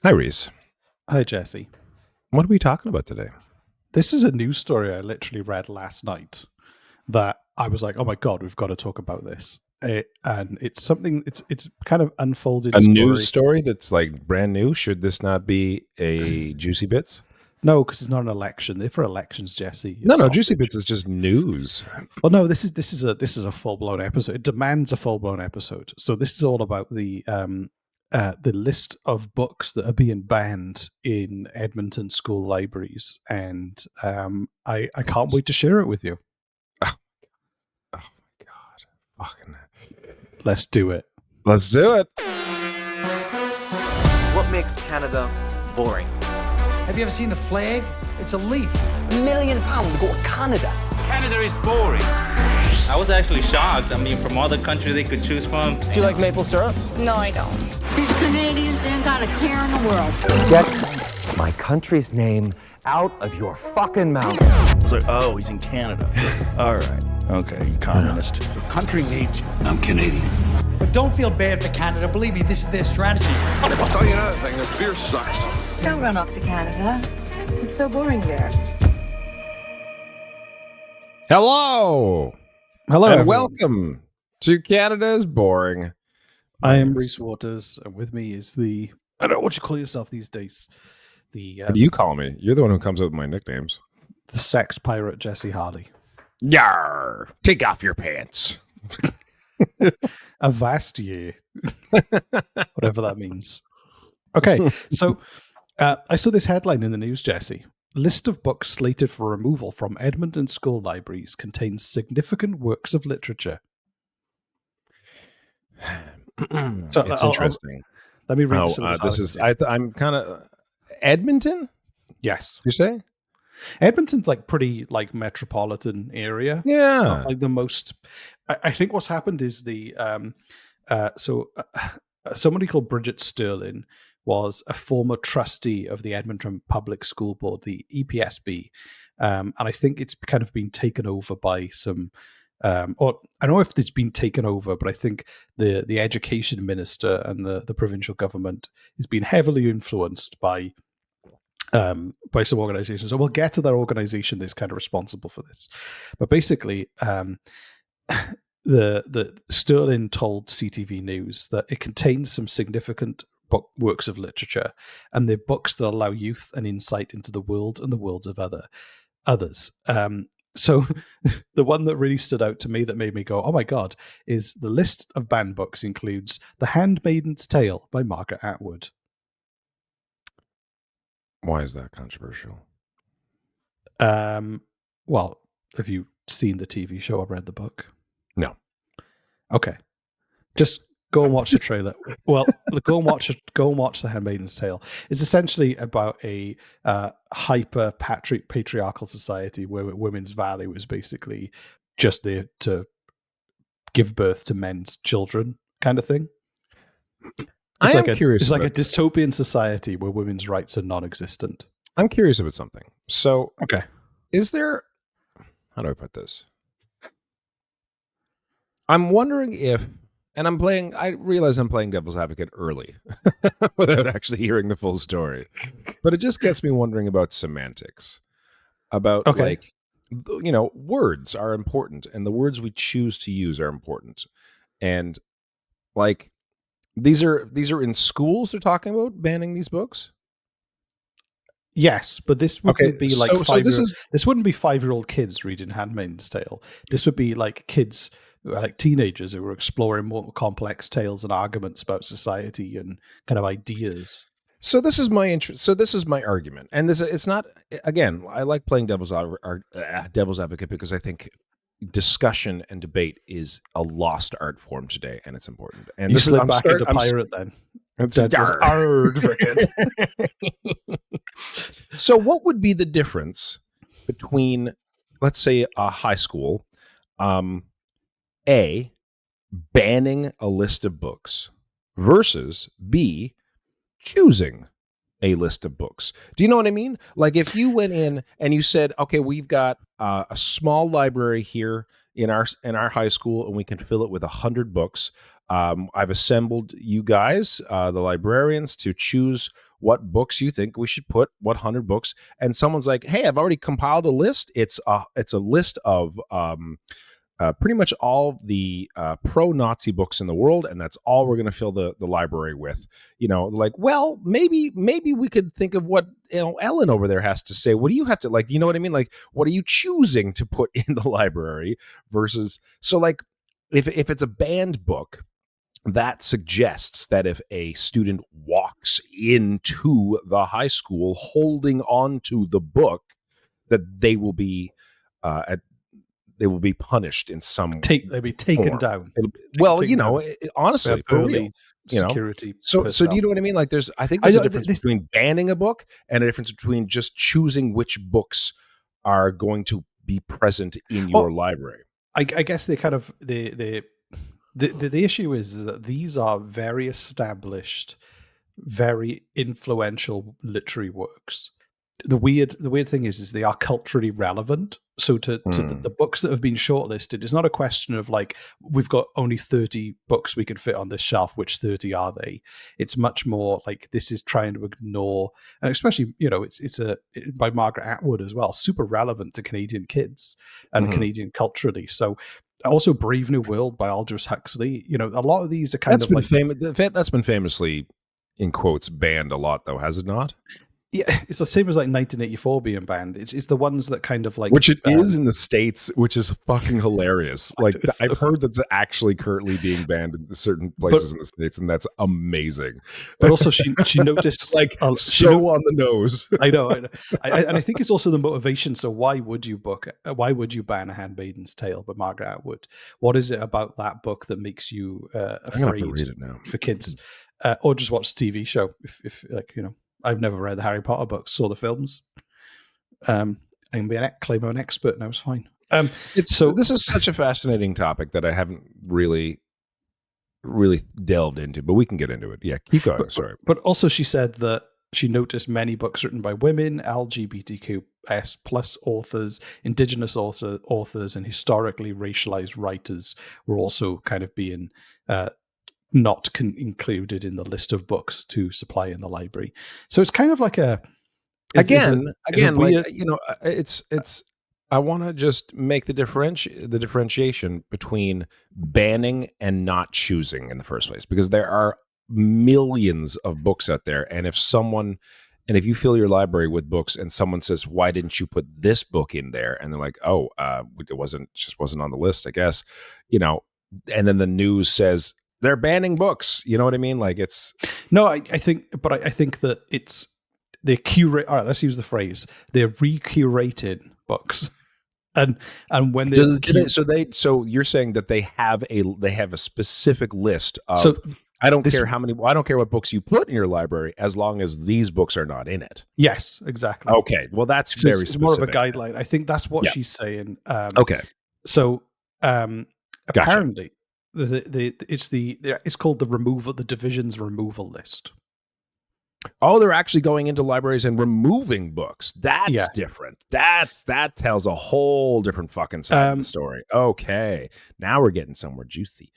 Hi, Reese. Hi, Jesse. What are we talking about today? This is a news story I literally read last night that I was like, oh my God, we've got to talk about this. And it's something, it's kind of unfolded A story. news story that's like brand new? Should this not be a Juicy Bits? No, because it's not an election. They're for elections, Jesse. No, Juicy Bits is just news. Well, no, this is a full blown episode. It demands a full blown episode. So this is all about the list of books that are being banned in Edmonton school libraries, and I can't wait to share it with you. Oh my God. Fucking. Let's do it. Let's do it. What makes Canada boring? Have you ever seen the flag? It's a leaf. £1 million to go to Canada. Canada is boring. I was actually shocked. I mean, from all the countries they could choose from. Do you like maple syrup? No, I don't. These Canadians ain't got a care in the world. Get my country's name out of your fucking mouth. I was like, oh, he's in Canada. All right. Okay, you communist. The country needs you. I'm Canadian. But don't feel bad for Canada. Believe me, this is their strategy. I'll tell you another thing, the beer sucks. Don't run off to Canada. It's so boring there. Hello, and everyone. Welcome to Canada is Boring. I am Reese Waters, and with me is I don't know what you call yourself these days. What do you call me? You're the one who comes up with my nicknames. The sex pirate Jesse Hardy. Yar! Take off your pants. Avast ye. Whatever that means. Okay, so I saw this headline in the news, Jesse. List of books slated for removal from Edmonton school libraries contains significant works of literature. So it's interesting. Let me read this is. I'm kind of Edmonton. Yes, you say Edmonton's like pretty like metropolitan area. Yeah, it's not like the most. I think what's happened is somebody called Bridget Sterling was a former trustee of the Edmonton Public School Board, the EPSB, and I think it's kind of been taken over by some. Or I don't know if it's been taken over, but I think the education minister and the provincial government is being heavily influenced by some organizations. So we'll get to that organization that's kind of responsible for this. But basically, the Sterling told CTV News that it contains some significant works of literature, and they're books that allow youth an insight into the world and the worlds of others. So the one that really stood out to me that made me go, oh my God, is the list of banned books includes The Handmaid's Tale by Margaret Atwood. Why is that controversial? Well, have you seen the TV show or read the book? No. Okay. Just go and watch the trailer. Well, go and watch The Handmaid's Tale. It's essentially about a hyper patriarchal society where women's value is basically just there to give birth to men's children, kind of thing. It's curious. It's like a dystopian society where women's rights are non-existent. I'm curious about something. So, okay, is there? How do I put this? I'm wondering if. And I realize I'm playing devil's advocate early without actually hearing the full story. But it just gets me wondering about semantics. About words are important, and the words we choose to use are important. And like these are in schools they're talking about banning these books? Yes, but this wouldn't be like this wouldn't be 5-year-old kids reading Handmaid's Tale. This would be like kids, like teenagers who were exploring more complex tales and arguments about society and kind of ideas. So this is my interest. So this is my argument, and it's not. Again, I like playing devil's advocate because I think discussion and debate is a lost art form today, and it's important. And you slip back into pirate then. So what would be the difference between, let's say, a high school, A, banning a list of books versus B, choosing a list of books? Do you know what I mean? Like if you went in and you said, okay, we've got a small library here in our high school, and we can fill it with 100 books. I've assembled you guys, the librarians, to choose what books you think we should put, what 100 books. And someone's like, hey, I've already compiled a list. It's a list of pretty much all the pro-Nazi books in the world, and that's all we're going to fill the library with. Like, well, maybe we could think of what Ellen over there has to say. What do you have to, like, you know what I mean? Like, what are you choosing to put in the library versus, so like, if it's a banned book, that suggests that if a student walks into the high school holding on to the book, that they will be punished in some they'll be taken form. down. Honestly, for real, security. So do you know what I mean? Like, I think there's a difference between banning a book and a difference between just choosing which books are going to be present in your library. I guess they kind of the issue is that these are very established, very influential literary works. The weird thing is they are culturally relevant. So to the books that have been shortlisted, it's not a question of like, we've got only 30 books we can fit on this shelf. Which 30 are they? It's much more like this is trying to ignore, and especially, it's by Margaret Atwood as well, super relevant to Canadian kids and Canadian culturally. So also Brave New World by Aldous Huxley. A lot of these are that's been famously, in quotes, banned a lot, though, has it not? Yeah, it's the same as like 1984 being banned. It's the ones that kind of like, which it is in the States, which is fucking hilarious. Like, I've heard that's actually currently being banned in certain places in the States, and that's amazing. But also, she noticed like on the nose. I know, and I think it's also the motivation. So why would you ban A Handmaid's Tale by Margaret Atwood? What is it about that book that makes you afraid I'm gonna have to read it now for kids, or just watch the TV show? If I've never read the Harry Potter books, saw the films. I can claim I'm an expert now. It's fine. This is such a fascinating topic that I haven't really delved into, but we can get into it. Yeah, keep going. Sorry. But also, she said that she noticed many books written by women, LGBTQS plus authors, Indigenous authors, and historically racialized writers were also kind of being not included in the list of books to supply in the library. So it's kind of like again, I want to just make the differentiation between banning and not choosing in the first place, because there are millions of books out there, and if you fill your library with books and someone says, why didn't you put this book in there? And they're like, it wasn't on the list, I guess, and then the news says they're banning books. You know what I mean? Like, it's no, I think that it's they curate. All right, let's use the phrase. They're recurated books, and when so you're saying that they have a specific list of. So I don't care what books you put in your library, as long as these books are not in it. Yes, exactly. Okay, well, that's very it's specific. More of a guideline. I think that's what she's saying. Okay, so gotcha. Apparently. It's called the division's removal list. Oh, they're actually going into libraries and removing books. That's different. That tells a whole different fucking side of the story. Okay, now we're getting somewhere juicy.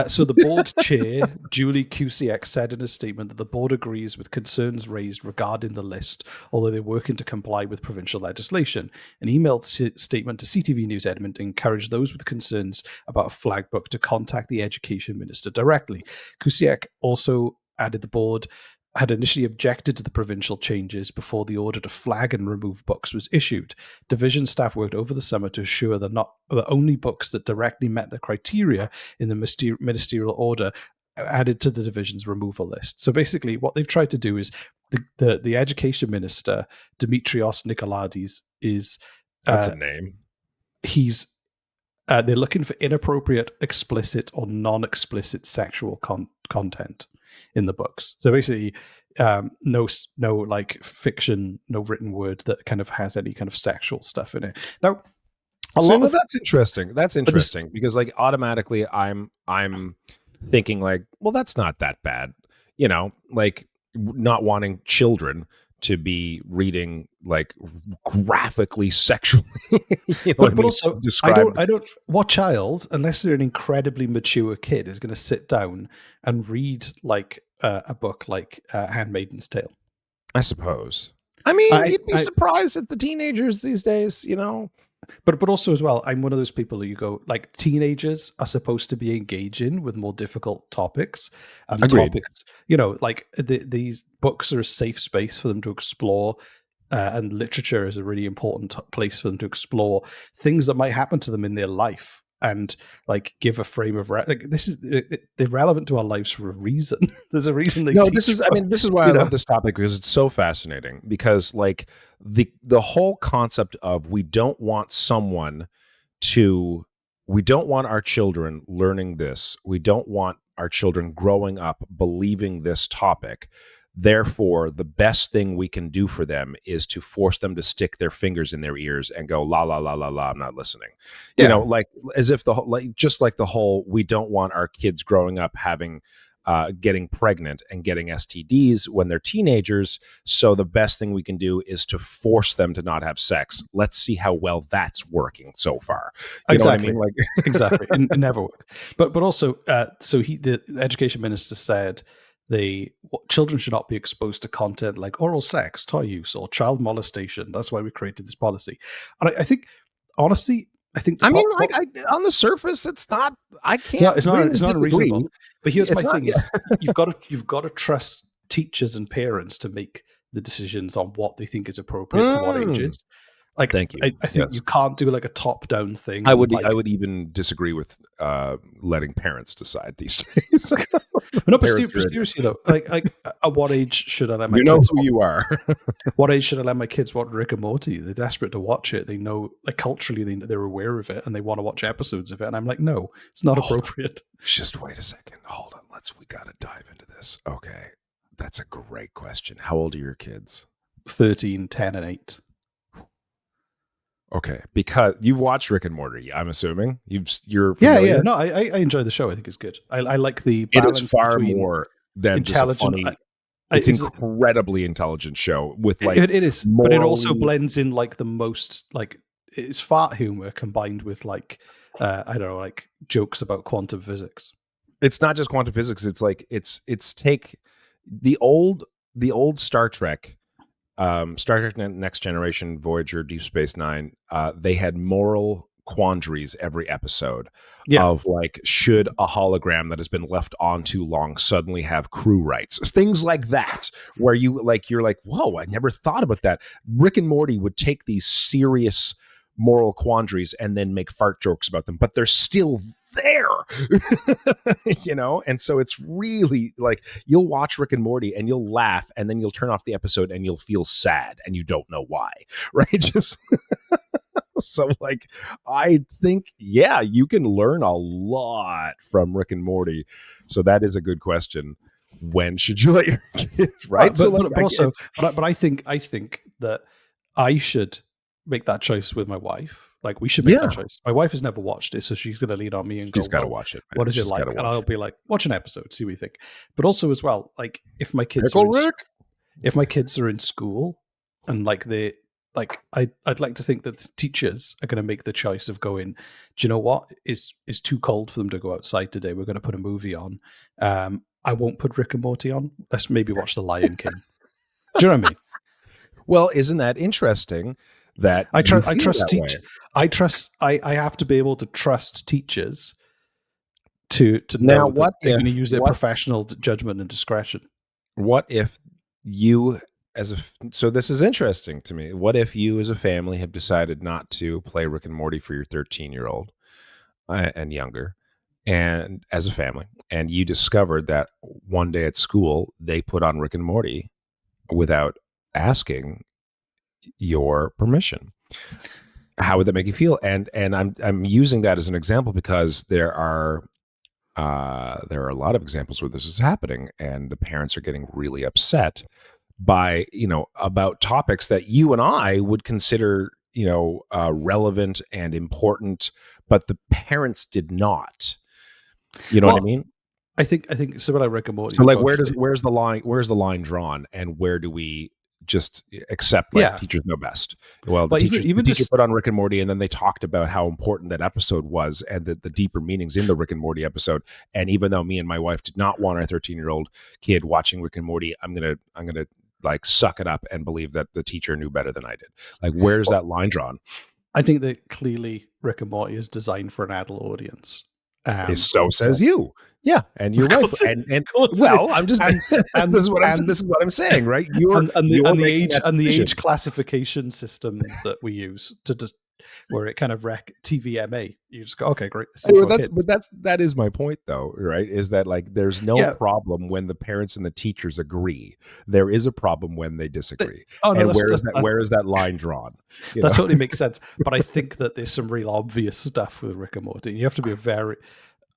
So the board chair, Julie Cusick, said in a statement that the board agrees with concerns raised regarding the list, although they're working to comply with provincial legislation. An emailed statement to CTV News Edmonton encouraged those with concerns about a flag book to contact the education minister directly. Cusick also added the board had initially objected to the provincial changes before the order to flag and remove books was issued. Division staff worked over the summer to assure that only books that directly met the criteria in the ministerial order added to the division's removal list. So basically what they've tried to do is the education minister, Dimitrios Nicolaides, is... That's a name. They're looking for inappropriate, explicit, or non-explicit sexual content in the books. So basically, no like fiction, no written word that kind of has any kind of sexual stuff in it. Now, that's interesting. That's interesting because like automatically, I'm thinking like, well, that's not that bad. Like not wanting children to be reading like graphically sexually. But also, I don't. What child, unless they're an incredibly mature kid, is going to sit down and read like a book like *Handmaid's Tale*? I suppose. I mean, you'd be surprised at the teenagers these days, But also as well, I'm one of those people who you go, like, teenagers are supposed to be engaging with more difficult topics, and Agreed. topics, like these books are a safe space for them to explore, and literature is a really important place for them to explore things that might happen to them in their life, and like give a frame of they're relevant to our lives for a reason. There's a reason they this is why I love this topic, because it's so fascinating, because like the whole concept of we don't want our children learning this, we don't want our children growing up believing this topic. Therefore, the best thing we can do for them is to force them to stick their fingers in their ears and go, la, la, la, la, la, I'm not listening. Yeah. Like as if the whole, we don't want our kids growing up getting pregnant and getting STDs when they're teenagers. So the best thing we can do is to force them to not have sex. Let's see how well that's working so far. Exactly. Know what I mean? Like Exactly. It never worked. But also, the education minister said children should not be exposed to content like oral sex, toy use, or child molestation. That's why we created this policy. And I think, honestly, on the surface, it's not. I can't. It's not unreasonable. But here's my thing: is you've got to trust teachers and parents to make the decisions on what they think is appropriate to what ages. Like, thank you. I think you can't do like a top-down thing. I would even disagree with letting parents decide these days. No, but seriously though, like at what age should I let my kids? You know who you are. What age should I let my kids watch Rick and Morty? They're desperate to watch it. They know, like, culturally they're aware of it and they want to watch episodes of it. And I'm like, no, it's not appropriate. Just wait a second. Hold on. We got to dive into this. Okay, that's a great question. How old are your kids? 13, 10, and 8. Okay, because you've watched Rick and Morty, I'm assuming you're familiar? Yeah. No, I enjoy the show. I think it's good. I like the balance. It is far more than intelligent. Just a funny. It's incredibly intelligent show with like it is, but it also blends in like the most like it's fart humor combined with like I don't know, like jokes about quantum physics. It's not just quantum physics. It's like it's take the old Star Trek. Star Trek Next Generation, Voyager, Deep Space Nine, they had moral quandaries every episode of like, should a hologram that has been left on too long suddenly have crew rights? Things like that, where you're like, whoa, I never thought about that. Rick and Morty would take these serious moral quandaries and then make fart jokes about them, but they're still there. And so it's really like, you'll watch Rick and Morty and you'll laugh and then you'll turn off the episode and you'll feel sad and you don't know why, right? Just so like, I think, you can learn a lot from Rick and Morty. So that is a good question. When should you let your kids, right? But I think that I should make that choice with my wife. Like, we should make that choice. My wife has never watched it, so she's going to lean on me and she's got to watch it. Man. What is it like? And I'll be like, watch an episode, see what you think. But also as well, like, if my kids are in school and like I'd like to think that teachers are going to make the choice of going, do you know what? It's too cold for them to go outside today. We're going to put a movie on. I won't put Rick and Morty on. Let's maybe watch The Lion King. Do you know what I mean? Well, isn't that interesting? That I trust teachers. I have to be able to trust teachers to know that they're going to use their professional judgment and discretion. What if you, so this is interesting to me. What if you as a family have decided not to play Rick and Morty for your 13-year-old and younger, and as a family, and you discovered that one day at school they put on Rick and Morty without asking your permission? How would that make you feel? And I'm using that as an example because there are a lot of examples where this is happening, and the parents are getting really upset by about topics that you and I would consider relevant and important, but the parents did not. You know what I mean? I think so. What I recommend. So, like, where's the line drawn, and where do we just accept teachers know best. Well, the teacher put on Rick and Morty, and then they talked about how important that episode was and the deeper meanings in the Rick and Morty episode. And even though me and my wife did not want our 13-year-old kid watching Rick and Morty, I'm gonna like suck it up and believe that the teacher knew better than I did. Like, where's that line drawn? I think that clearly Rick and Morty is designed for an adult audience. So says you. Yeah, and your wife. Well, I'm just. And this is what I'm saying, right? The age classification system that we use where it kind of TVMA. You just go, okay, great. That is my point, though, right? Is that like there's no problem when the parents and the teachers agree. There is a problem when they disagree. Where is that line drawn? That totally makes sense. But I think that there's some real obvious stuff with Rick and Morty. You have to be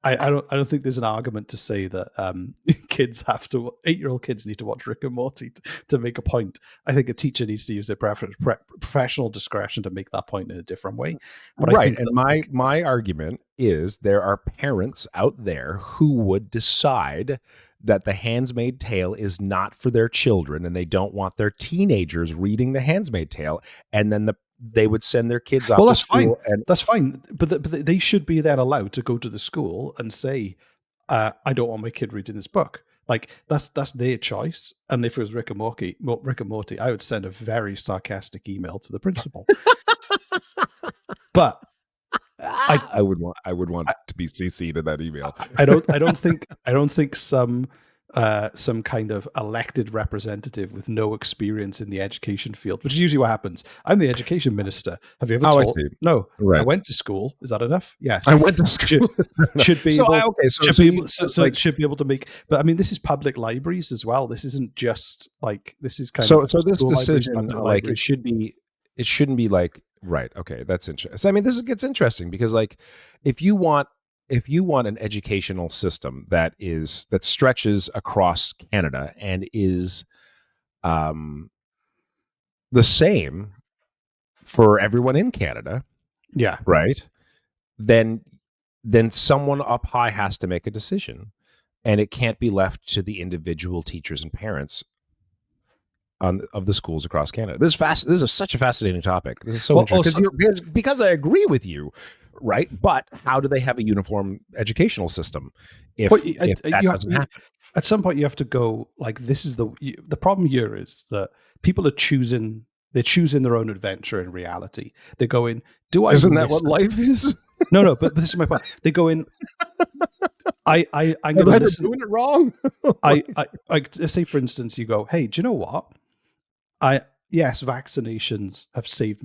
I don't think there's an argument to say that 8-year-old kids need to watch Rick and Morty to make a point. I think a teacher needs to use their professional discretion to make that point in a different way. But right. And my argument is there are parents out there who would decide that The Handmaid's Tale is not for their children and they don't want their teenagers reading The Handmaid's Tale, and then they would send their kids off to school. That's fine. But they should be then allowed to go to the school and say, I don't want my kid reading this book. Like, that's their choice. And if it was Rick and Morty, I would send a very sarcastic email to the principal. But I would want to be CC'd in that email. I don't think some kind of elected representative with no experience in the education field, which is usually what happens. I'm the education minister. Have you ever taught? No, right. I went to school. Is that enough? Yes, I went to school. Should be able to make. But I mean, this is public libraries as well. This isn't just like this is kind of. So this decision, like it shouldn't be like right. Okay, that's interesting. So, I mean, this gets interesting because like if you want an educational system that stretches across Canada and is the same for everyone in Canada, yeah, right, then someone up high has to make a decision, and it can't be left to the individual teachers and parents of the schools across Canada. This is such a fascinating topic. This is so interesting because I agree with you. Right, but how do they have a uniform educational system if that doesn't happen? At some point, you have to go like, this is the problem here is that people are choosing their own adventure in reality. They're going, isn't that what life is? No, but this is my point. They go in. I'm going to listen. Doing it wrong. I say, for instance, you go, hey, do you know what? Yes, vaccinations have saved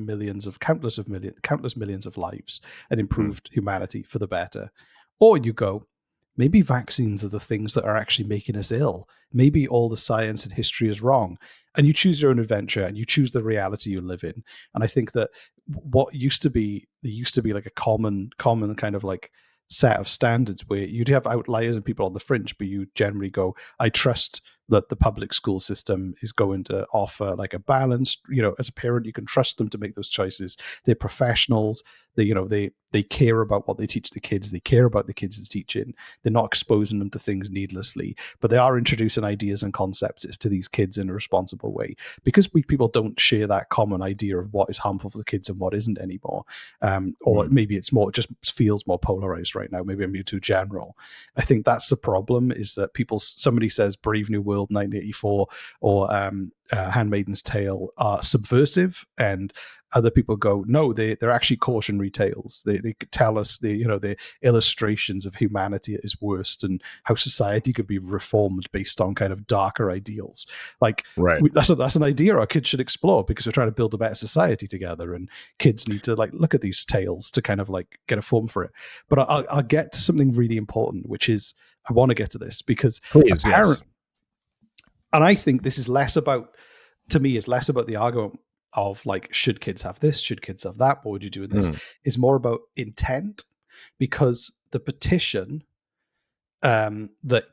countless millions of lives and improved humanity for the better. Or you go, maybe vaccines are the things that are actually making us ill. Maybe all the science and history is wrong. And you choose your own adventure and you choose the reality you live in. And I think that there used to be like a common kind of like set of standards where you'd have outliers and people on the fringe, but you generally go, I trust that the public school system is going to offer like a balanced, as a parent, you can trust them to make those choices. They're professionals. They care about what they teach the kids. They care about the kids they're teaching. They're not exposing them to things needlessly, but they are introducing ideas and concepts to these kids in a responsible way, because people don't share that common idea of what is harmful for the kids and what isn't anymore. Or maybe it just feels more polarized right now. Maybe I'm being too general. I think that's the problem, is that somebody says Brave New World 1984 or Handmaid's Tale are subversive, and other people go, no, they're actually cautionary tales. They tell us the illustrations of humanity at its worst and how society could be reformed based on kind of darker ideals. Like, right. That's an idea our kids should explore, because we're trying to build a better society together, and kids need to like look at these tales to kind of like get a form for it. But I'll get to something really important, which is I want to get to this because yes. And I think this is less about the argument of like, should kids have this? Should kids have that? What would you do with this? It's more about intent, because the petition the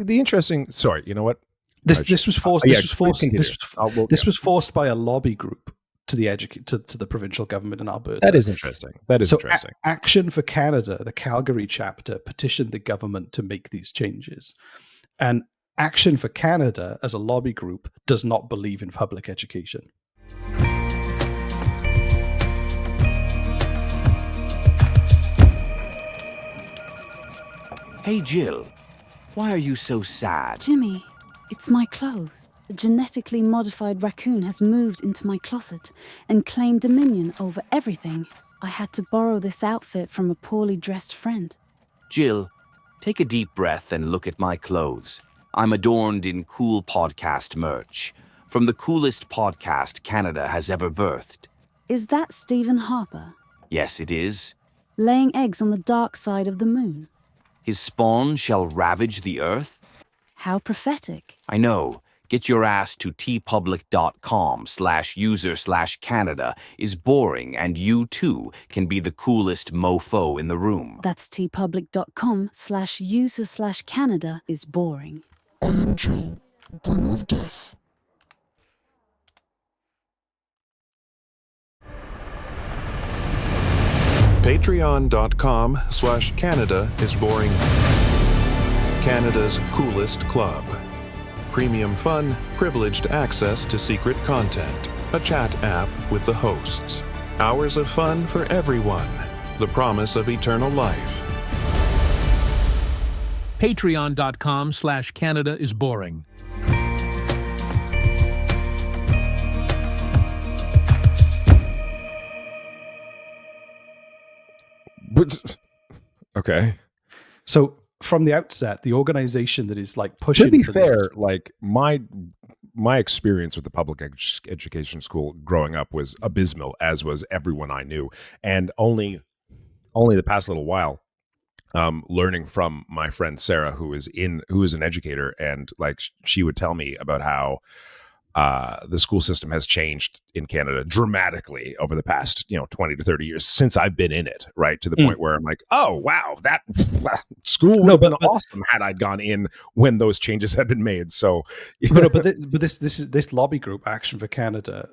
interesting. Sorry, you know what? This was forced. This was forced by a lobby group to the provincial government in Alberta. That is interesting. Interesting. Action for Canada, the Calgary chapter, petitioned the government to make these changes, and Action for Canada, as a lobby group, does not believe in public education. Hey, Jill. Why are you so sad? Jimmy, it's my clothes. A genetically modified raccoon has moved into my closet and claimed dominion over everything. I had to borrow this outfit from a poorly dressed friend. Jill, take a deep breath and look at my clothes. I'm adorned in cool podcast merch, from the coolest podcast Canada has ever birthed. Is that Stephen Harper? Yes, it is. Laying eggs on the dark side of the moon. His spawn shall ravage the earth? How prophetic. I know. Get your ass to tpublic.com/user/Canada is boring, and you too can be the coolest mofo in the room. That's tpublic.com/user/Canada is boring. I am Jill, bringer of death. Patreon.com/Canada is boring. Canada's coolest club. Premium fun, privileged access to secret content, a chat app with the hosts, hours of fun for everyone, the promise of eternal life. Patreon.com/Canada is boring. Okay. So from the outset, the organization that is like pushing. To be for fair, this, like my experience with the public education school growing up was abysmal, as was everyone I knew, and only the past little while, learning from my friend Sarah, who is an educator, and like she would tell me about how the school system has changed in Canada dramatically over the past 20 to 30 years since I've been in it, right, to the point where I'm like, oh wow, that school would have been awesome had I gone in when those changes had been made. So this lobby group, Action for Canada,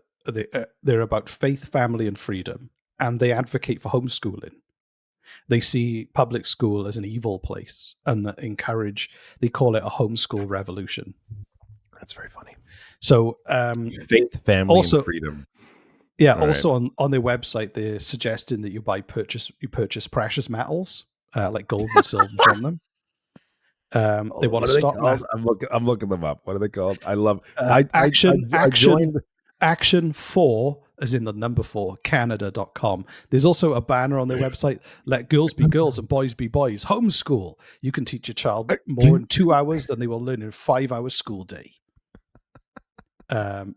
they're about faith, family, and freedom, and they advocate for homeschooling. They see public school as an evil place, and they call it a homeschool revolution. That's very funny. So faith, family, also, and freedom. Yeah. Right. Also on their website, they're suggesting that you purchase precious metals like gold and silver from them. They want to stop. I'm looking them up. What are they called? I love Action 4, as in the number 4, Canada.com. There's also a banner on their website. Let girls be girls and boys be boys. Homeschool. You can teach your child more in 2 hours than they will learn in a 5-hour school day.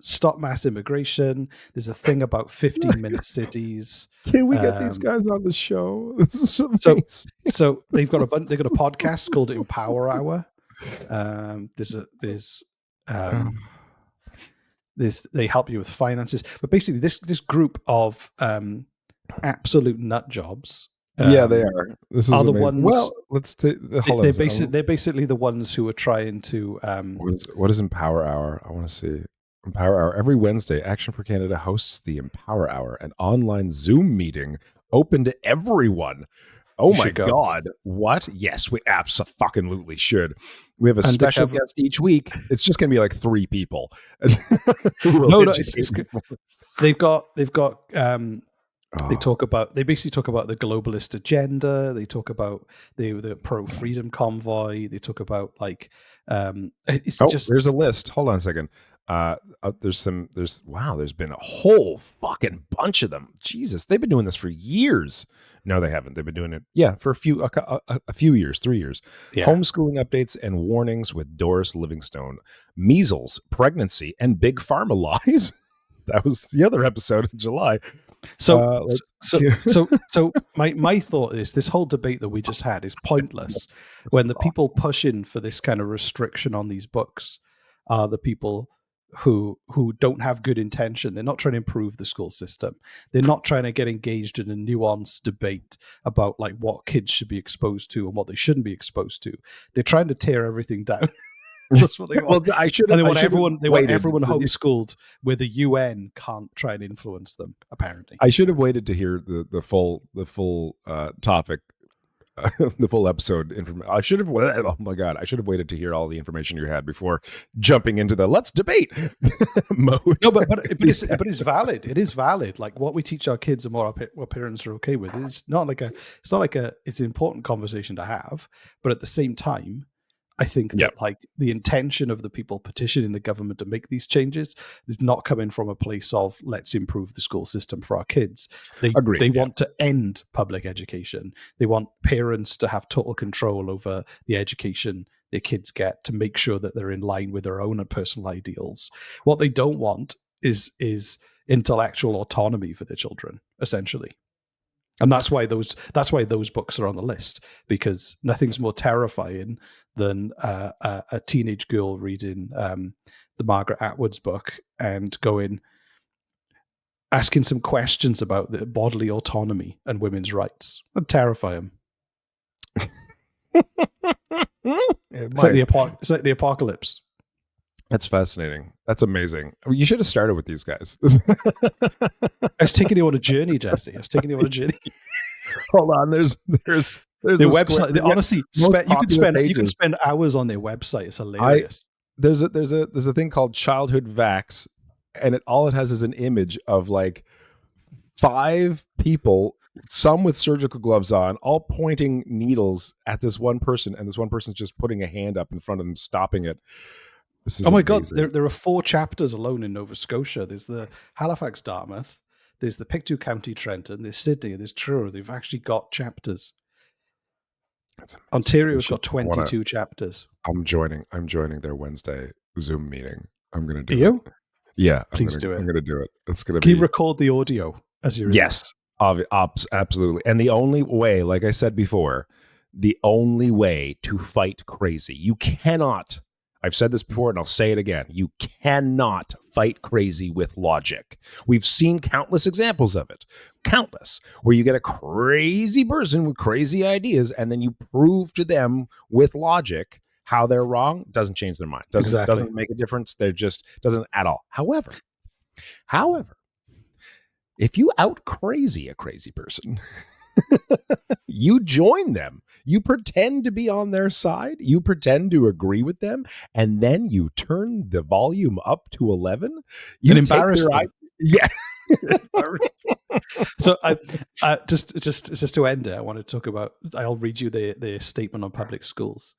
Stop mass immigration. There's a thing about 15-minute cities. Can we get these guys on the show? This is amazing. So they've got a podcast called Empower Hour. They help you with finances, but basically this group of absolute nut jobs. They are. This is the amazing. ones. Well, let's take. They're basically the ones who are trying to. What is Empower Hour? I want to see. Empower Hour. Every Wednesday, Action for Canada hosts the Empower Hour, an online Zoom meeting open to everyone. Oh my God. What? Yes, we absolutely should. We have a special guest each week. It's just going to be like 3 people. They've got they basically talk about the globalist agenda. They talk about the pro-freedom convoy. They talk about like there's a list. Hold on a second. There's been a whole fucking bunch of them. Jesus, they've been doing this for years. No, they haven't. They've been doing it, for a few years, 3 years. Yeah. Homeschooling updates and warnings with Doris Livingstone, measles, pregnancy, and big pharma lies. That was the other episode in July. So my thought is this whole debate that we just had is pointless when the people pushing for this kind of restriction on these books are the people who don't have good intention. They're not trying to improve the school system. They're not trying to get engaged in a nuanced debate about like what kids should be exposed to and what they shouldn't be exposed to. They're trying to tear everything down. That's what they want. Well, they want everyone homeschooled where the UN can't try and influence them, apparently. I should have waited to hear the full topic the full episode information. I should have. Oh my god! I should have waited to hear all the information you had before jumping into the let's debate mode. No, but it's valid. It is valid. Like what we teach our kids and what parents are okay with. It's an important conversation to have. But at the same time, I think that like the intention of the people petitioning the government to make these changes is not coming from a place of let's improve the school system for our kids. They want to end public education. They want parents to have total control over the education their kids get to make sure that they're in line with their own personal ideals. What they don't want is intellectual autonomy for their children, essentially. And that's why those books are on the list, because nothing's more terrifying than a teenage girl reading the Margaret Atwood's book and asking some questions about the bodily autonomy and women's rights. That'd terrify them. It's like the apocalypse. That's fascinating. That's amazing. You should have started with these guys. I was taking you on a journey, Jesse. Hold on. There's their website. Honestly, you can spend hours on their website. It's hilarious. There's a thing called Childhood Vax, and all it has is an image of like 5 people, some with surgical gloves on, all pointing needles at this one person, and this one person's just putting a hand up in front of them, stopping it. Oh my God, there are 4 chapters alone in Nova Scotia. There's the Halifax Dartmouth, there's the Pictou County Trenton, there's Sydney, there's Truro. They've actually got chapters. Ontario's got 22 chapters. I'm joining their Wednesday Zoom meeting. I'm going to do it. Yeah. Please do it. I'm going to do it. It's going to be... Can you record the audio as you're Yes, absolutely. And the only way, like I said before, the only way to fight crazy, you cannot... I've said this before and I'll say it again. You cannot fight crazy with logic. We've seen countless examples of it. Countless. Where you get a crazy person with crazy ideas and then you prove to them with logic how they're wrong. Doesn't change their mind. Doesn't make a difference. They're just doesn't at all. However, if you out crazy a crazy person, you join them. You pretend to be on their side. You pretend to agree with them, and then you turn the volume up to 11. You embarrass them. Yeah. So I just to end it, I want to talk about. I'll read you the statement on public schools.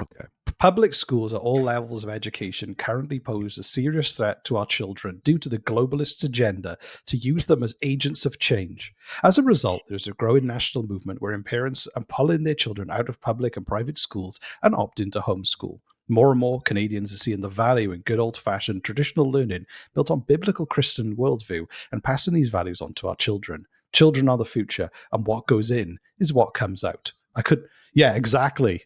Okay. Public schools at all levels of education currently pose a serious threat to our children due to the globalist agenda to use them as agents of change. As a result, there's a growing national movement wherein parents are pulling their children out of public and private schools and opt into homeschool. More and more Canadians are seeing the value in good old-fashioned traditional learning built on biblical Christian worldview and passing these values on to our children. Children are the future, and what goes in is what comes out. Yeah, exactly.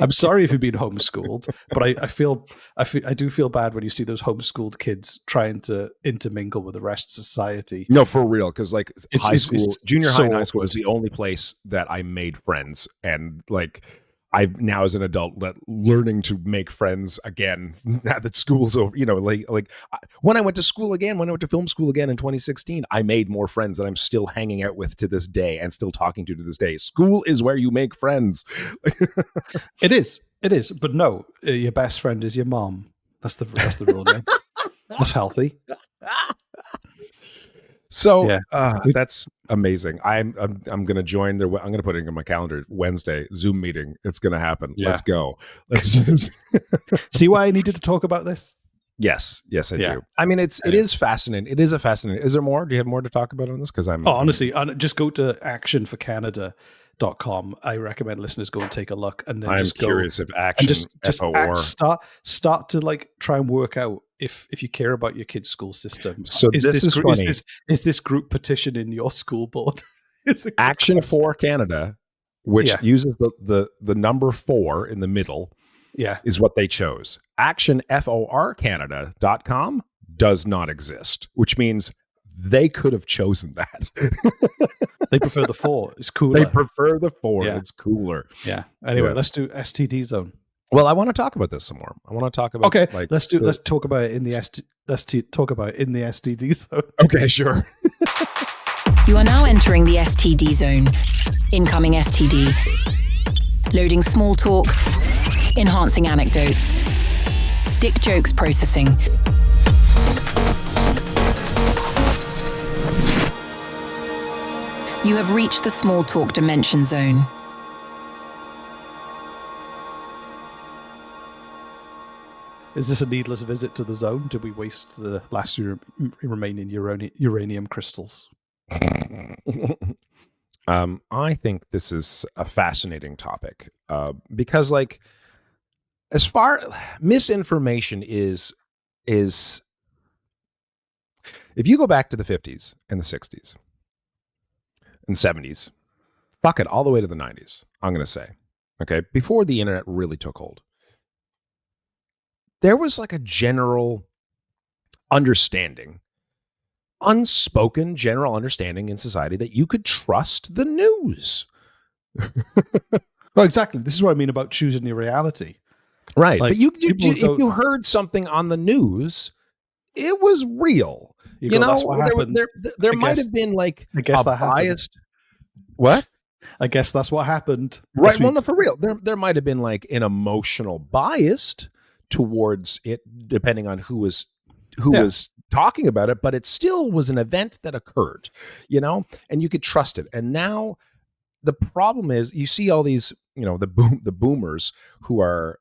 I'm sorry if you've been homeschooled, but I do feel bad when you see those homeschooled kids trying to intermingle with the rest of society. No, for real, because like junior high and high school is the only place that I made friends, and like I've now as an adult learning to make friends again now that school's over. You know, like when I went to school again, when I went to film school again in 2016, I made more friends that I'm still hanging out with to this day and still talking to this day. School is where you make friends. It is, but no, your best friend is your mom. That's the rule, man. That's healthy. So that's amazing. I'm going to join their. I'm going to put it in my calendar. Wednesday Zoom meeting. It's going to happen. Yeah. Let's go. Let's just see why I needed to talk about this. Yes, I do. I mean, it is fascinating. It is a fascinating. Is there more? Do you have more to talk about on this? Because honestly, just go to actionforcanada.com. I recommend listeners go and take a look, and then I'm curious if action and start to like try and work out if you care about your kid's school system. So this is funny. Is this group petitioning your school board? Action for Canada, which uses the number 4 in the middle, is what they chose. Actionforcanada.com does not exist, which means they could have chosen that. They prefer the 4. It's cooler. They prefer the 4. Yeah. It's cooler. Yeah. Anyway, let's do STD zone. Well, I want to talk about this some more. I want to talk about let's talk about it in the STD zone. Okay, sure. You are now entering the STD zone. Incoming STD. Loading small talk. Enhancing anecdotes. Dick jokes processing. You have reached the small talk dimension zone. Is this a needless visit to the zone? Did we waste the last remaining uranium crystals? I think this is a fascinating topic because, like, as far misinformation is if you go back to the 50s and the 60s and 70s, fuck it, all the way to the 90s, I'm going to say, okay, before the internet really took hold, there was like a general understanding, unspoken general understanding in society that you could trust the news. Well, exactly. This is what I mean about choosing your reality. Right. Like, but if you heard something on the news, it was real. You know, that's what happened. There might have been like I guess a that biased. happened. What? I guess that's what happened. Right. Well, no, for real. There might have been like an emotional bias towards it, depending on who was talking about it, but it still was an event that occurred, you know, and you could trust it. And now the problem is you see all these, you know, the boomers who are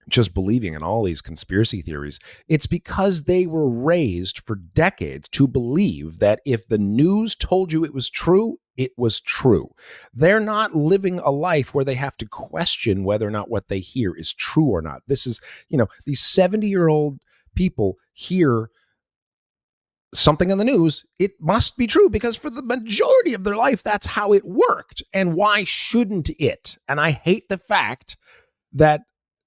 just believing in all these conspiracy theories. It's because they were raised for decades to believe that if the news told you it was true, it was true. They're not living a life where they have to question whether or not what they hear is true or not. This is, you know, these 70-year-old people hear something on the news, it must be true because for the majority of their life, that's how it worked. And why shouldn't it? And I hate the fact that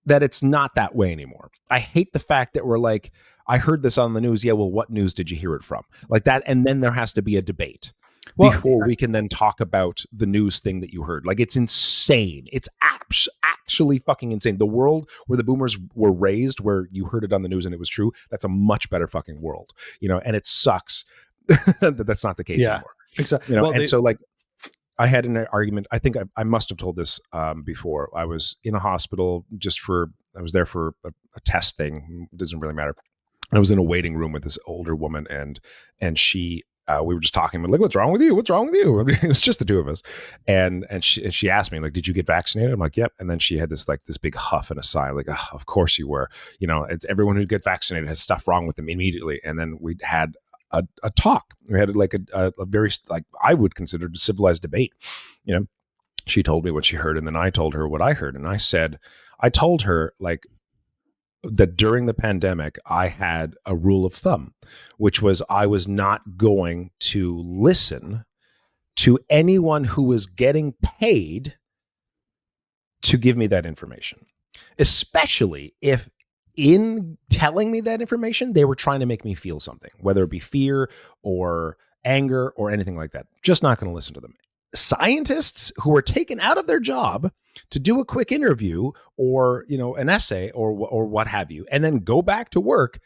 it's not that way anymore. I hate the fact that we're like, I heard this on the news. Yeah, well, what news did you hear it from? Like that. And then there has to be a debate before we can then talk about the news thing that you heard. Like, it's insane. It's actually fucking insane. The world where the boomers were raised, where you heard it on the news and it was true, that's a much better fucking world, you know, and it sucks that that's not the case anymore. Exactly. You know, so like, I had an argument. I think I must have told this before. I was in a hospital I was there for a test thing. It doesn't really matter. I was in a waiting room with this older woman, and she, we were just talking, like, what's wrong with you? What's wrong with you? I mean, it was just the two of us. And she asked me, like, did you get vaccinated? I'm like, yep. And then she had this big huff and a sigh, like, oh, of course you were. You know, it's everyone who gets vaccinated has stuff wrong with them immediately. And then we had a talk. We had like a very, like, I would consider a civilized debate. You know, she told me what she heard, and then I told her what I heard. And I told her, like, that during the pandemic, I had a rule of thumb, which was I was not going to listen to anyone who was getting paid to give me that information, especially if in telling me that information, they were trying to make me feel something, whether it be fear or anger or anything like that. Just not going to listen to them. Scientists who are taken out of their job to do a quick interview or, you know, an essay or what have you, and then go back to work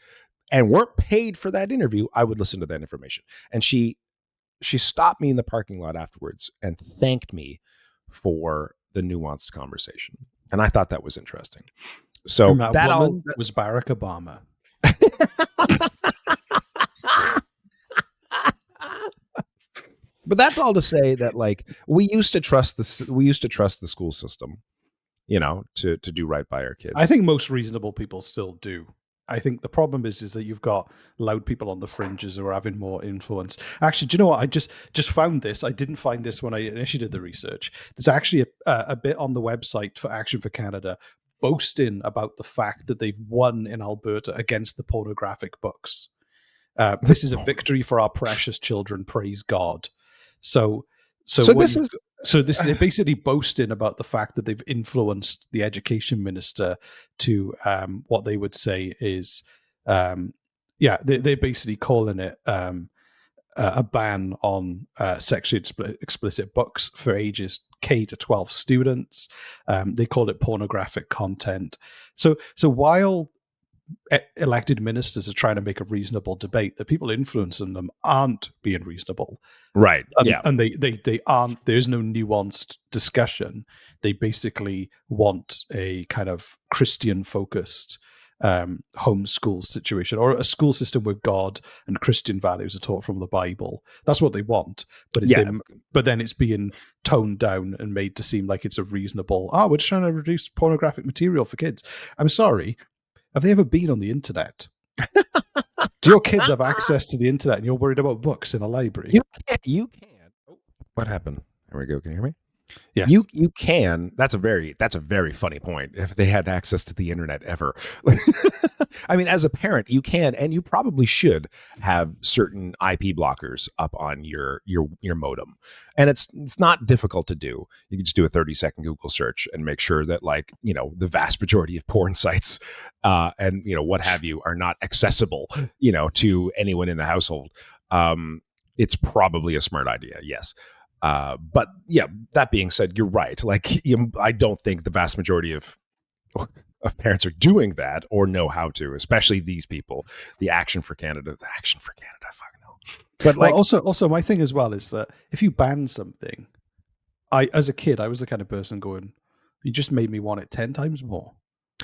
and weren't paid for that interview, I would listen to that information. And she stopped me in the parking lot afterwards and thanked me for the nuanced conversation. And I thought that was interesting. So that woman was Barack Obama. But that's all to say that, like, we used to trust the school system, you know, to do right by our kids. I think most reasonable people still do. I think the problem is that you've got loud people on the fringes who are having more influence. Actually, do you know what? I just found this. I didn't find this when I initially did the research. There's actually a bit on the website for Action for Canada boasting about the fact that they've won in Alberta against the pornographic books. This is a victory for our precious children. Praise God. So they're basically boasting about the fact that they've influenced the education minister to what they would say is, they're basically calling it a ban on sexually explicit books for ages K to 12 students. They call it pornographic content. So while elected ministers are trying to make a reasonable debate, the people influencing them aren't being reasonable. Right. And they aren't, there's no nuanced discussion. They basically want a kind of Christian focused homeschool situation, or a school system where God and Christian values are taught from the Bible. That's what they want. But then it's being toned down and made to seem like it's a reasonable, we're just trying to reduce pornographic material for kids. I'm sorry. Have they ever been on the internet? Do your kids have access to the internet and you're worried about books in a library? You can. Oh, what happened? There we go. Can you hear me? Yes. You can. That's a very funny point. If they had access to the internet ever. I mean, as a parent, you can, and you probably should have certain IP blockers up on your modem. And it's not difficult to do. You can just do a 30-second Google search and make sure that, like, you know, the vast majority of porn sites and, you know, what have you are not accessible, you know, to anyone in the household. It's probably a smart idea. Yes. But yeah, that being said, you're right. Like, I don't think the vast majority of parents are doing that or know how to, especially these people. The Action for Canada, fucking hell. But like, also my thing as well is that if you ban something, as a kid, I was the kind of person going, you just made me want it 10 times more.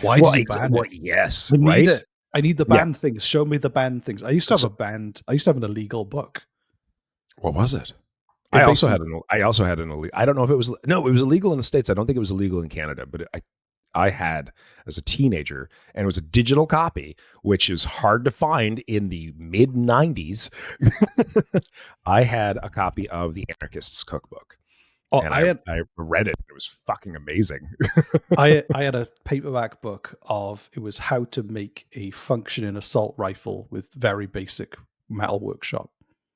Why did you ban it? Yes, I need right? it. I need the banned things. Show me the banned things. I used to have I used to have an illegal book. What was it? I also had an illegal. I don't know if it was. No, it was illegal in the States. I don't think it was illegal in Canada. But I had as a teenager, and it was a digital copy, which is hard to find in the mid 90s. I had a copy of the Anarchist's Cookbook. Oh, and I read it. It was fucking amazing. I had a paperback book of, it was how to make a functioning assault rifle with very basic metal workshop.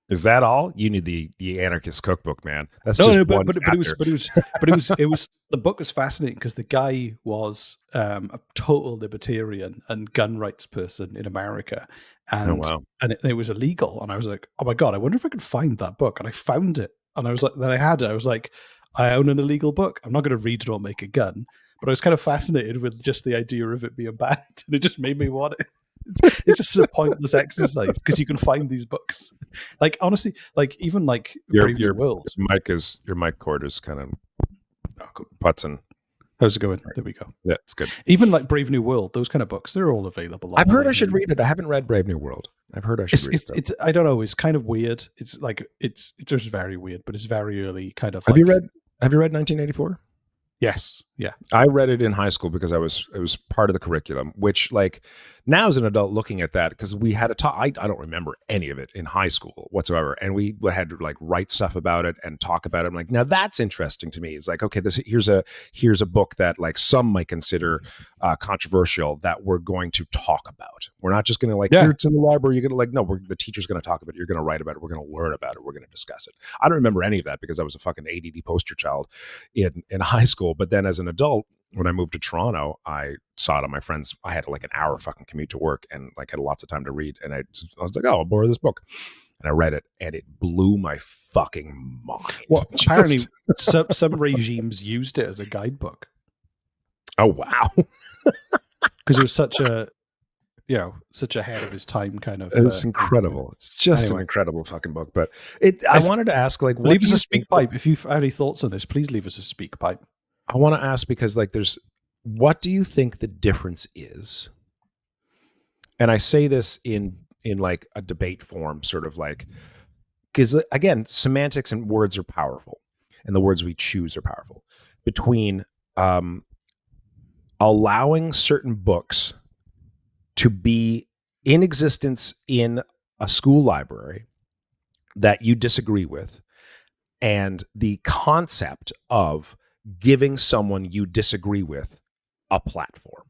Is that all? You need the Anarchist Cookbook, man. That's but it was the book was fascinating because the guy was a total libertarian and gun rights person in America, and it was illegal. And I was like, oh my god, I wonder if I could find that book. And I found it, and I was like, then I had it. I was like, I own an illegal book. I'm not going to read it or make a gun, but I was kind of fascinated with just the idea of it being banned, and it just made me want it. It's just a pointless exercise because you can find these books. Like, honestly, like even like your World. Your mic cord is kind of putzing. How's it going? There we go. Yeah, it's good. Even like Brave New World, those kind of books, they're all available. I've heard I should read it. I haven't read Brave New World. I've heard I should read it. It's I don't know. It's kind of weird. It's like it's just very weird, but it's very early kind of. Have you read 1984? Yes. Yeah. I read it in high school because it was part of the curriculum, which, like, now as an adult looking at that, because we had a talk, I don't remember any of it in high school whatsoever. And we had to like write stuff about it and talk about it. I'm like, now that's interesting to me. It's like, okay, here's a book that like some might consider controversial that we're going to talk about. We're not just going to like, here it's in the library. You're going to like, no, the teacher's going to talk about it. You're going to write about it. We're going to learn about it. We're going to discuss it. I don't remember any of that because I was a fucking ADD poster child in high school. But then as an adult, when I moved to Toronto, I saw it on my friends. I had like an hour fucking commute to work and like had lots of time to read. And I was like, oh, I'll borrow this book. And I read it and it blew my fucking mind. Well, apparently some regimes used it as a guidebook. Oh, wow. Because it was such ahead of his time kind of. It's incredible. It's just an incredible fucking book. But I wanted to ask, like, leave us a speak pipe. If you've any thoughts on this, please leave us a speak pipe. I want to ask because, like, what do you think the difference is? And I say this in like a debate form, sort of like, because again, semantics and words are powerful, and the words we choose are powerful. Between allowing certain books to be in existence in a school library that you disagree with, and the concept of giving someone you disagree with a platform,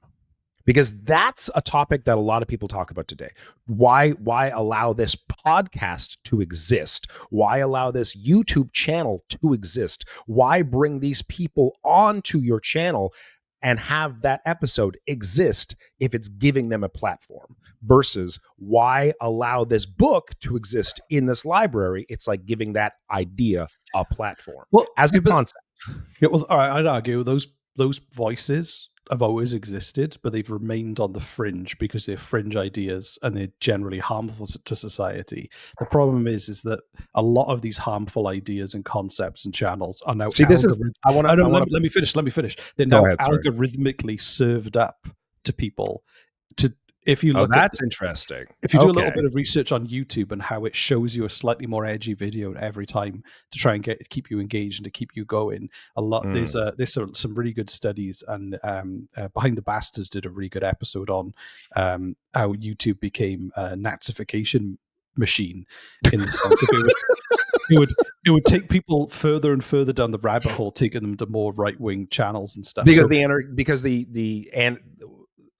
because that's a topic that a lot of people talk about today. Why allow this podcast to exist? Why allow this YouTube channel to exist? Why bring these people onto your channel and have that episode exist if it's giving them a platform, versus why allow this book to exist in this library? It's like giving that idea a platform. Well, as a concept. Yeah, well, all right, I'd argue those voices have always existed, but they've remained on the fringe because they're fringe ideas and they're generally harmful to society. The problem is that a lot of these harmful ideas and concepts and channels are now let me finish. They're now algorithmically served up to people. If you look that's interesting. If you do a little bit of research on YouTube and how it shows you a slightly more edgy video every time to try and keep you engaged and to keep you going, there's some really good studies, and Behind the Bastards did a really good episode on how YouTube became a Nazification machine, in the sense of it would take people further and further down the rabbit hole, taking them to more right-wing channels and stuff. Because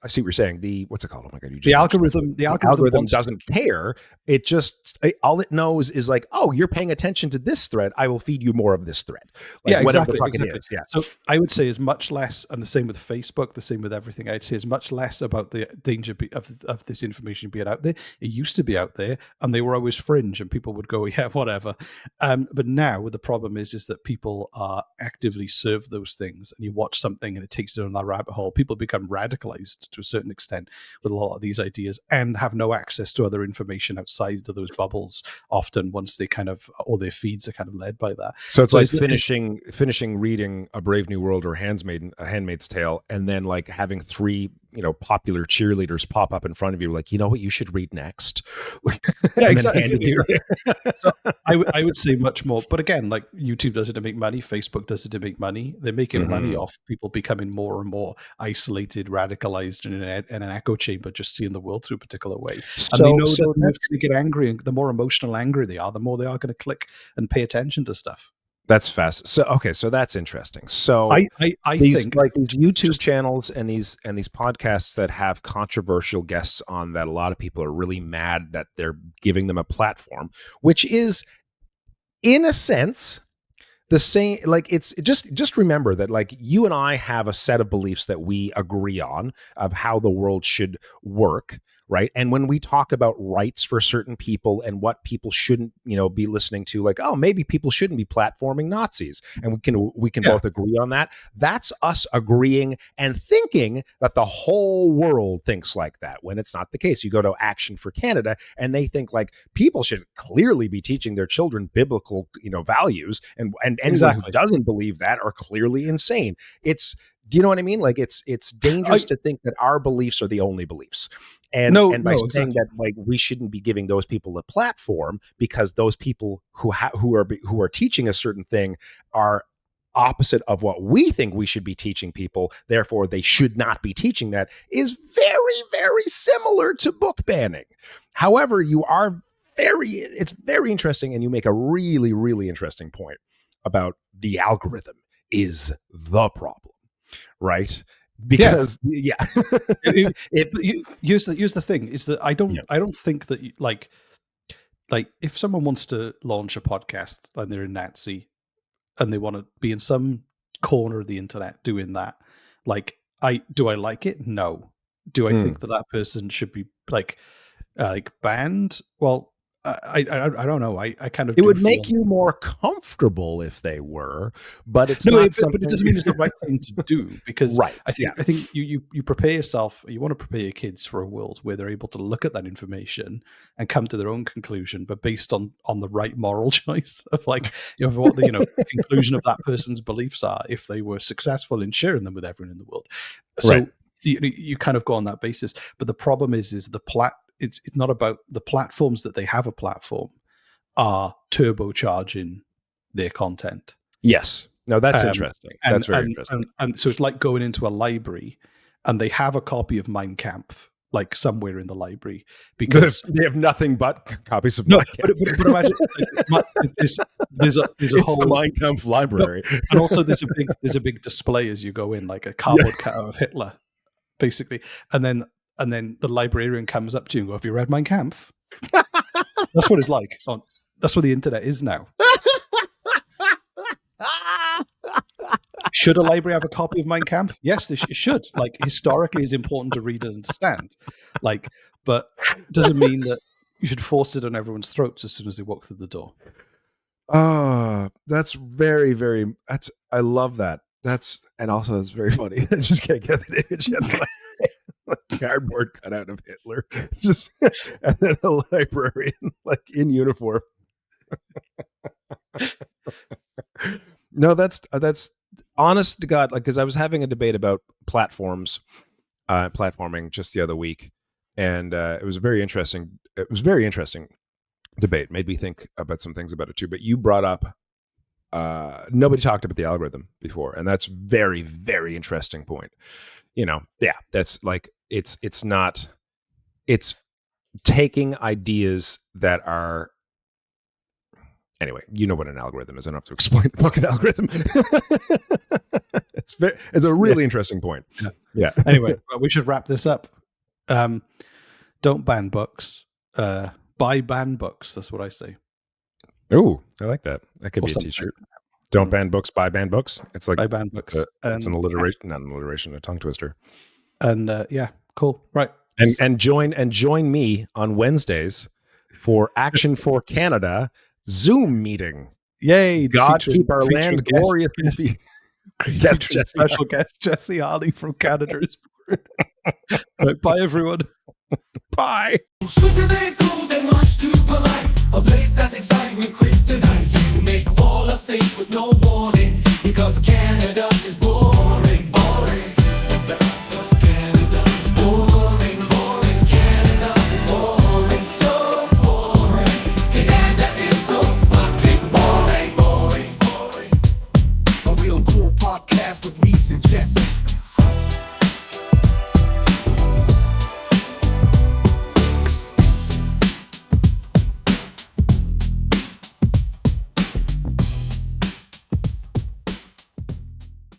I see what you're saying. What's it called? Oh my god! The algorithm doesn't care. It just all it knows is like, oh, you're paying attention to this thread. I will feed you more of this thread. Like, exactly. It is. Yeah. So I would say is much less, and the same with Facebook, the same with everything. I'd say is much less about the danger of this information being out there. It used to be out there, and they were always fringe, and people would go, yeah, whatever. But now the problem is that people are actively served those things, and you watch something and it takes you down that rabbit hole. People become radicalized to a certain extent with a lot of these ideas and have no access to other information outside of those bubbles often, once they or their feeds are kind of led by that. So it's like finishing reading A Brave New World or Handmaid's Tale, and then like having 3 popular cheerleaders pop up in front of you, like, you know what you should read next. Yeah, exactly. So I would say much more, but again, like YouTube does it to make money, Facebook does it to make money. They're making money off people becoming more and more isolated, radicalized, and in an echo chamber, just seeing the world through a particular way. And they know that they're going to get angry, and the more emotional angry they are, the more they are going to click and pay attention to stuff. That's fast. So that's interesting. So I think like these YouTube channels and these podcasts that have controversial guests on, that a lot of people are really mad that they're giving them a platform, which is in a sense the same. Like, it's just remember that, like, you and I have a set of beliefs that we agree on of how the world should work. Right. And when we talk about rights for certain people and what people shouldn't, be listening to, like, oh, maybe people shouldn't be platforming Nazis. And we can both agree on that. That's us agreeing and thinking that the whole world thinks like that, when it's not the case. You go to Action for Canada and they think like people should clearly be teaching their children biblical, values. And anyone who doesn't believe that are clearly insane. Do you know what I mean? Like, it's dangerous to think that our beliefs are the only beliefs. And by saying that, like, we shouldn't be giving those people a platform because those people who are teaching a certain thing are opposite of what we think we should be teaching people, therefore they should not be teaching that, is very, very similar to book banning. However, it's very interesting, and you make a really, really interesting point about the algorithm is the problem. Right? Because here's the thing is that I don't think that like if someone wants to launch a podcast and they're a Nazi and they want to be in some corner of the internet doing that, like, do I like it? No. Do I think that person should be like banned? Well, I don't know. I kind of. It would make you more comfortable if they were, but it's not. But it doesn't mean it's the right thing to do, because I think you prepare yourself. You want to prepare your kids for a world where they're able to look at that information and come to their own conclusion, but based on the right moral choice of what the conclusion of that person's beliefs are, if they were successful in sharing them with everyone in the world. So you kind of go on that basis. But the problem is it's not about the platforms that they have. A platform are turbocharging their content. Yes. No, that's interesting. That's very interesting. And so it's like going into a library and they have a copy of Mein Kampf, like, somewhere in the library, because they have nothing but copies of Mein Kampf. But imagine there's a whole Mein Kampf library. And also there's a big display as you go in, like a cardboard cutout of Hitler, basically. And then the librarian comes up to you and goes, "Have you read Mein Kampf?" That's what it's like. That's what the internet is now. Should a library have a copy of Mein Kampf? Yes, it should. Like, historically, it's important to read and understand. Like, but it doesn't mean that you should force it on everyone's throats as soon as they walk through the door. That's very, very. I love that. That's very funny. I just can't get that image yet. Like cardboard cutout of Hitler, just and then a librarian like in uniform. No, that's honest to God. Like, because I was having a debate about platforming just the other week, and it was a very interesting. It was a very interesting debate. Made me think about some things about it too. But you brought up. Nobody talked about the algorithm before, and that's very, very interesting point. That's like it's taking ideas that are. Anyway, you know what an algorithm is. I don't have to explain the fucking algorithm. It's a really interesting point. Yeah. Anyway, we should wrap this up. Don't ban books. Buy ban books. That's what I say. Oh, I like that. That could be a t-shirt. Don't ban books, buy ban books. It's like buy ban books. It's an alliteration, not an alliteration, a tongue twister. And cool. Right. And join me on Wednesdays for Action for Canada Zoom meeting. Yay! God keep our land glorious. Special guest Jesse Harley from Canada is right, bye everyone. Bye. A place that's exciting with kryptonite. You may fall asleep with no warning because Canada